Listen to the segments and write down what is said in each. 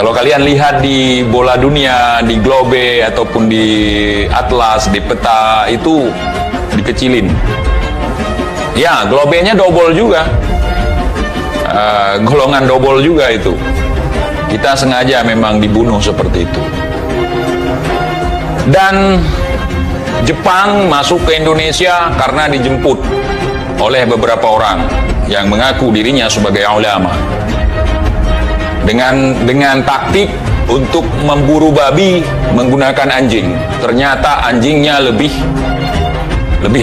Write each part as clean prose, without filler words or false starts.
Kalau kalian lihat di bola dunia, di globe ataupun di atlas, di peta, itu dikecilin. Ya, globenya double juga. Golongan double juga itu. Kita sengaja memang dibunuh seperti itu. Dan Jepang masuk ke Indonesia karena dijemput oleh beberapa orang yang mengaku dirinya sebagai ulama. Dengan taktik untuk memburu babi menggunakan anjing. Ternyata anjingnya lebih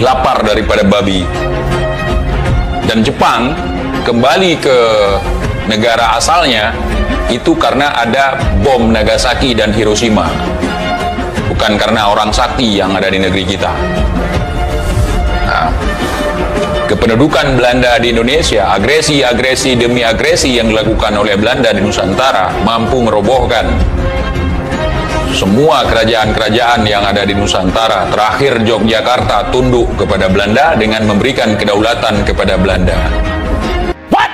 lapar daripada babi. Dan Jepang kembali ke negara asalnya itu karena ada bom Nagasaki dan Hiroshima. Bukan karena orang sakti yang ada di negeri kita. Nah, kependudukan Belanda di Indonesia, agresi demi agresi yang dilakukan oleh Belanda di Nusantara mampu merobohkan semua kerajaan-kerajaan yang ada di Nusantara. Terakhir Yogyakarta tunduk kepada Belanda dengan memberikan kedaulatan kepada Belanda. What?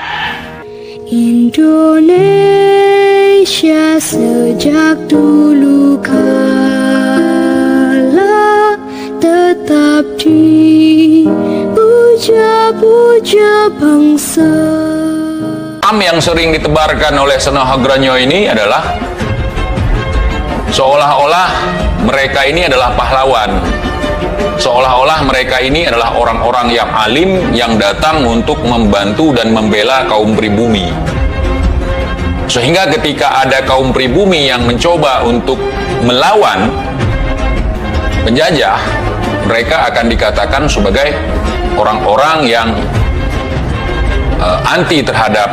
Indonesia sejak dulu kala tetap dipuja-puja bangsa. Yang sering ditebarkan oleh Senahagranyo ini adalah seolah-olah mereka ini adalah pahlawan, seolah-olah mereka ini adalah orang-orang yang alim yang datang untuk membantu dan membela kaum pribumi. Sehingga ketika ada kaum pribumi yang mencoba untuk melawan penjajah, mereka akan dikatakan sebagai orang-orang yang anti terhadap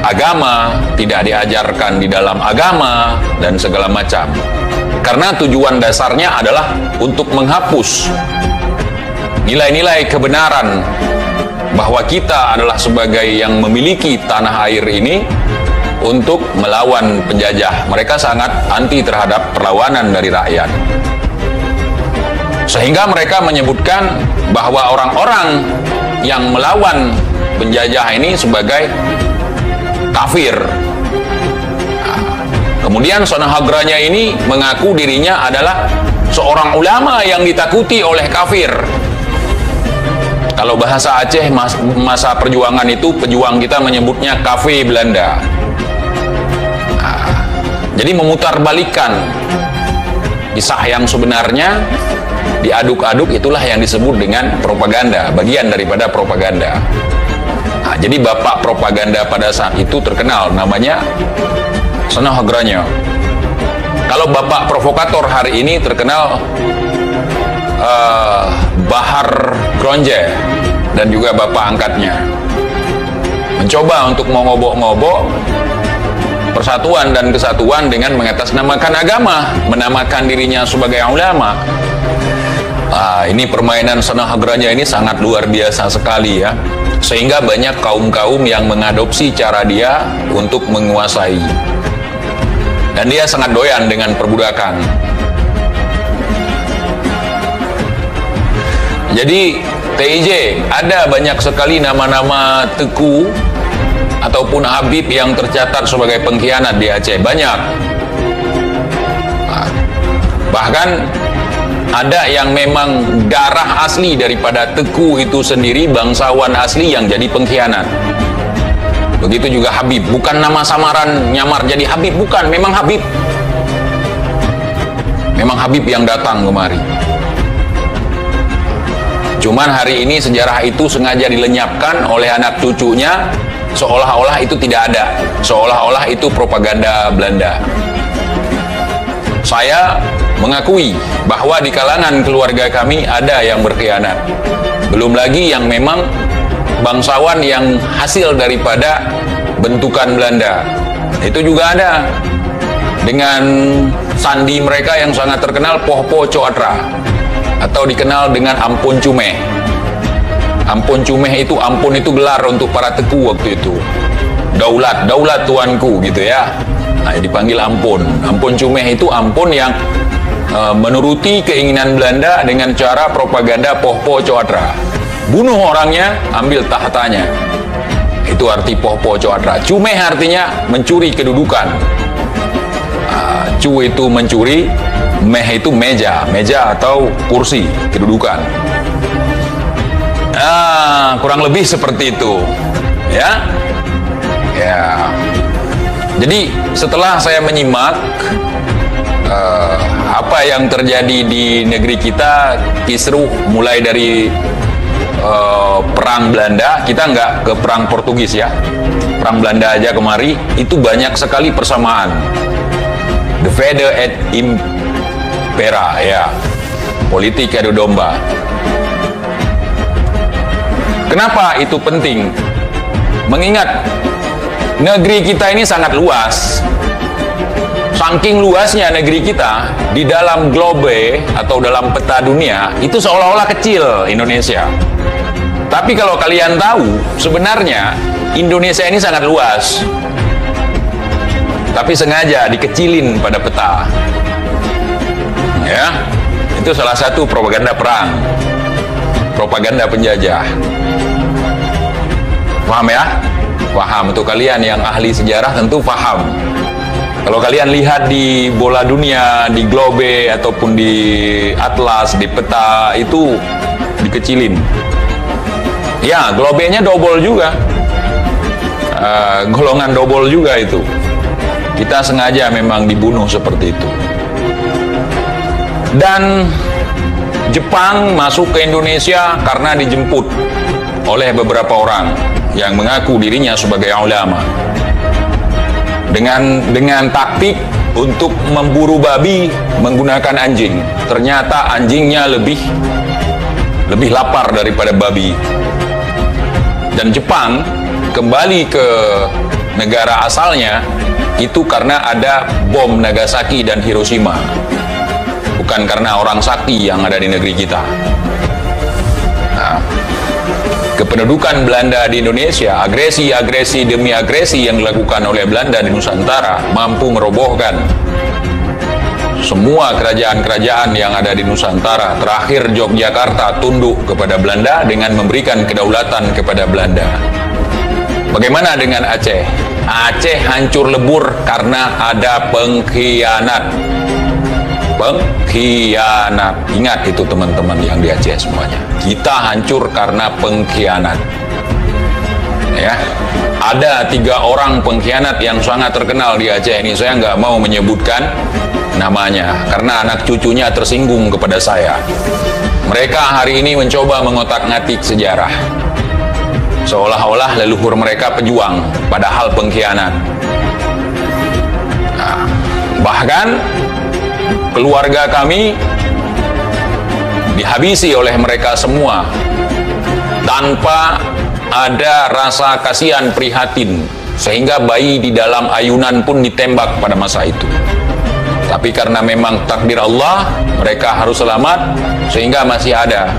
agama, tidak diajarkan di dalam agama, dan segala macam. Karena tujuan dasarnya adalah untuk menghapus nilai-nilai kebenaran bahwa kita adalah sebagai yang memiliki tanah air ini untuk melawan penjajah. Mereka sangat anti terhadap perlawanan dari rakyat. Sehingga mereka menyebutkan bahwa orang-orang yang melawan penjajah ini sebagai kafir. Nah, kemudian Senahagranyo ini mengaku dirinya adalah seorang ulama yang ditakuti oleh kafir. Kalau bahasa Aceh masa perjuangan itu, pejuang kita menyebutnya kafe Belanda. Nah, jadi memutarbalikkan kisah yang sebenarnya, diaduk-aduk, itulah yang disebut dengan propaganda, bagian daripada propaganda. Nah, jadi bapak propaganda pada saat itu terkenal, namanya Senahagranyo. Kalau bapak provokator hari ini terkenal Bahar Gronje dan juga bapak angkatnya. Mencoba untuk mengobok-ngobok persatuan dan kesatuan dengan mengatasnamakan agama, menamakan dirinya sebagai ulama. Ini permainan Senahagranyo ini sangat luar biasa sekali ya. Sehingga banyak kaum-kaum yang mengadopsi cara dia untuk menguasai. Dan dia sangat doyan dengan perbudakan. Jadi TIJ, ada banyak sekali nama-nama teku ataupun habib yang tercatat sebagai pengkhianat di Aceh. Banyak. Bahkan ada yang memang darah asli daripada teku itu sendiri, bangsawan asli yang jadi pengkhianat. Begitu juga Habib, bukan nama samaran nyamar jadi Habib, bukan, memang Habib. Memang Habib yang datang kemari. Cuman hari ini sejarah itu sengaja dilenyapkan oleh anak cucunya, seolah-olah itu tidak ada, seolah-olah itu propaganda Belanda. Saya mengakui bahwa di kalangan keluarga kami ada yang berkhianat. Belum lagi yang memang bangsawan yang hasil daripada bentukan Belanda. Itu juga ada. Dengan sandi mereka yang sangat terkenal, Pohpo Coatra, atau dikenal dengan Ampun Cumeh. Ampun Cumeh itu, ampun itu gelar untuk para teku waktu itu. Daulat, daulat tuanku gitu ya. Nah, dipanggil ampun. Ampun Cumeh itu ampun yang menuruti keinginan Belanda dengan cara propaganda Pohpo Coatra. Bunuh orangnya, ambil tahtanya. Itu arti Pohpo Coatra. Cumeh artinya mencuri kedudukan. Mancu itu mencuri, meh itu meja atau kursi, kedudukan. Nah, kurang lebih seperti itu, ya. Ya. Jadi setelah saya menyimak apa yang terjadi di negeri kita, kisruh mulai dari perang Belanda, kita nggak ke perang Portugis ya, perang Belanda aja kemari, itu banyak sekali persamaan. The Fede et Impera, ya, politik adu domba. Kenapa itu penting? Mengingat negeri kita ini sangat luas. Saking luasnya negeri kita, di dalam globe atau dalam peta dunia, itu seolah-olah kecil Indonesia. Tapi kalau kalian tahu, sebenarnya Indonesia ini sangat luas. Tapi sengaja dikecilin pada peta. Ya, itu salah satu propaganda perang. Propaganda penjajah. Paham ya? Paham. Untuk kalian yang ahli sejarah tentu paham. Kalau kalian lihat di bola dunia, di globe, ataupun di atlas, di peta, itu dikecilin. Ya, globenya double juga. Golongan double juga itu. Kita sengaja memang dibunuh seperti itu. Dan Jepang masuk ke Indonesia karena dijemput oleh beberapa orang yang mengaku dirinya sebagai ulama. Dengan taktik untuk memburu babi menggunakan anjing. Ternyata anjingnya lebih lapar daripada babi. Dan Jepang kembali ke negara asalnya itu karena ada bom Nagasaki dan Hiroshima. Bukan karena orang sakti yang ada di negeri kita. Nah, kependudukan Belanda di Indonesia, agresi demi agresi yang dilakukan oleh Belanda di Nusantara mampu merobohkan semua kerajaan-kerajaan yang ada di Nusantara. Terakhir Yogyakarta tunduk kepada Belanda dengan memberikan kedaulatan kepada Belanda. Bagaimana dengan Aceh? Aceh hancur lebur karena ada pengkhianat. Pengkhianat. Ingat itu teman-teman yang di Aceh semuanya. Kita hancur karena pengkhianat. Ya, ada 3 orang pengkhianat yang sangat terkenal di Aceh ini. Saya nggak mau menyebutkan namanya karena anak cucunya tersinggung kepada saya. Mereka hari ini mencoba mengotak-ngatik sejarah, seolah-olah leluhur mereka pejuang, padahal pengkhianat. Nah, bahkan keluarga kami dihabisi oleh mereka semua tanpa ada rasa kasihan prihatin, sehingga bayi di dalam ayunan pun ditembak pada masa itu. Tapi karena memang takdir Allah, mereka harus selamat, sehingga masih ada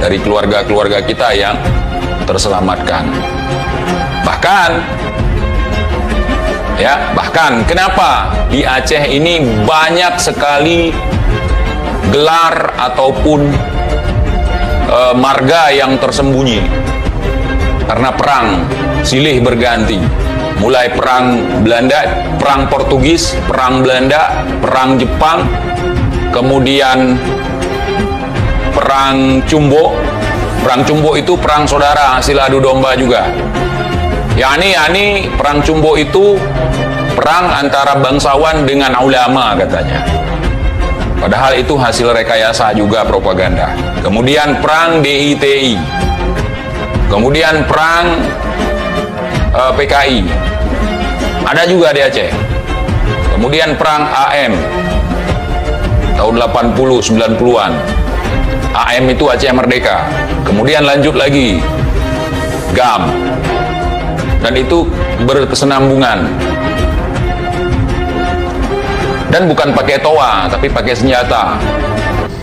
dari keluarga-keluarga kita yang terselamatkan. Bahkan kenapa di Aceh ini banyak sekali gelar ataupun marga yang tersembunyi karena perang silih berganti. Mulai perang Belanda, perang Portugis, perang Belanda, perang Jepang, kemudian perang Cumbo. Perang Cumbo itu perang saudara hasil adu domba juga. Yani perang Cumbo itu perang antara bangsawan dengan ulama katanya. Padahal itu hasil rekayasa juga propaganda. Kemudian perang DITI. Kemudian perang PKI. Ada juga di Aceh. Kemudian perang AM tahun 80-90-an. AM itu Aceh Merdeka. Kemudian lanjut lagi GAM. Dan itu berkesinambungan. Dan bukan pakai toa, tapi pakai senjata.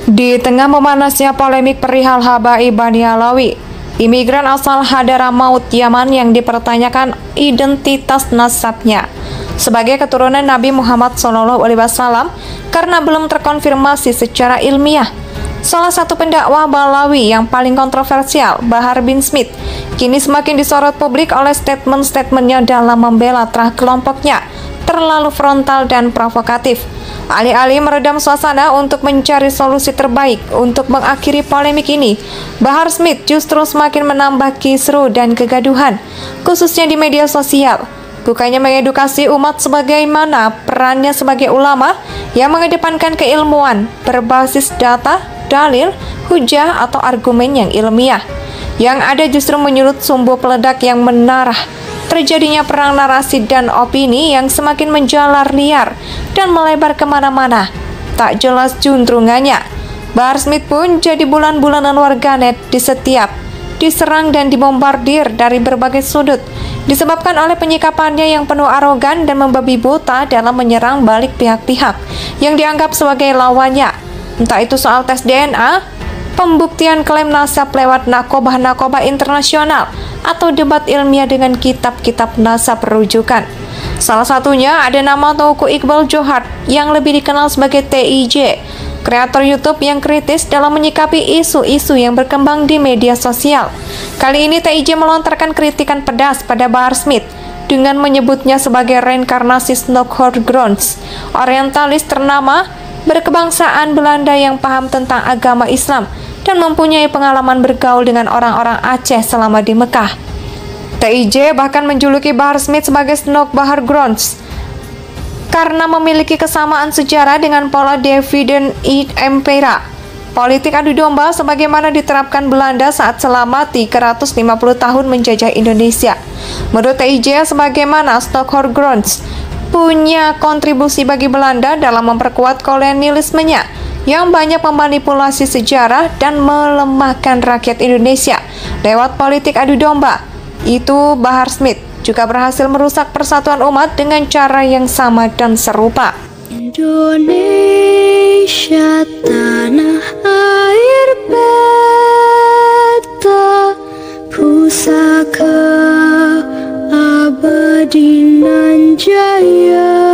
Di tengah memanasnya polemik perihal Habaib Bani Alawi, imigran asal Hadramaut Yaman yang dipertanyakan identitas nasabnya sebagai keturunan Nabi Muhammad SAW karena belum terkonfirmasi secara ilmiah. Salah satu pendakwah Balawi yang paling kontroversial, Bahar bin Smith, kini semakin disorot publik oleh statement-statementnya dalam membela terah kelompoknya terlalu frontal dan provokatif. Alih-alih meredam suasana untuk mencari solusi terbaik untuk mengakhiri polemik ini, Bahar Smith justru semakin menambah kisruh dan kegaduhan, khususnya di media sosial. Bukannya mengedukasi umat sebagaimana perannya sebagai ulama yang mengedepankan keilmuan berbasis data, dalil, hujah, atau argumen yang ilmiah. Yang ada justru menyulut sumbu peledak yang menarah. Terjadinya perang narasi dan opini yang semakin menjalar liar dan melebar kemana-mana. Tak jelas juntrungannya. Bahar Smith pun jadi bulan-bulanan warganet diserang dan dibombardir dari berbagai sudut, disebabkan oleh penyikapannya yang penuh arogan dan membabi buta dalam menyerang balik pihak-pihak yang dianggap sebagai lawannya. Entah itu soal tes DNA, pembuktian klaim nasab lewat nakobah-nakobah internasional, atau debat ilmiah dengan kitab-kitab nasab rujukan. Salah satunya ada nama Teuku Iqbal Johar yang lebih dikenal sebagai TIJ, kreator YouTube yang kritis dalam menyikapi isu-isu yang berkembang di media sosial. Kali ini TIJ melontarkan kritikan pedas pada Bahar Smith dengan menyebutnya sebagai reinkarnasi Snoekhorgrons, orientalis ternama berkebangsaan Belanda yang paham tentang agama Islam dan mempunyai pengalaman bergaul dengan orang-orang Aceh selama di Mekah. TIJ bahkan menjuluki Bahar Smith sebagai Snoekhorgrons karena memiliki kesamaan sejarah dengan pola dividend impera, politik adu domba sebagaimana diterapkan Belanda saat selama 350 tahun menjajah Indonesia. Menurut TIJ, sebagaimana Snoekhorgrons punya kontribusi bagi Belanda dalam memperkuat kolonialismenya yang banyak memanipulasi sejarah dan melemahkan rakyat Indonesia lewat politik adu domba. Itu Bahar Smith juga berhasil merusak persatuan umat dengan cara yang sama dan serupa. Indonesia tanah air beta, pusaka abadi nan jaya.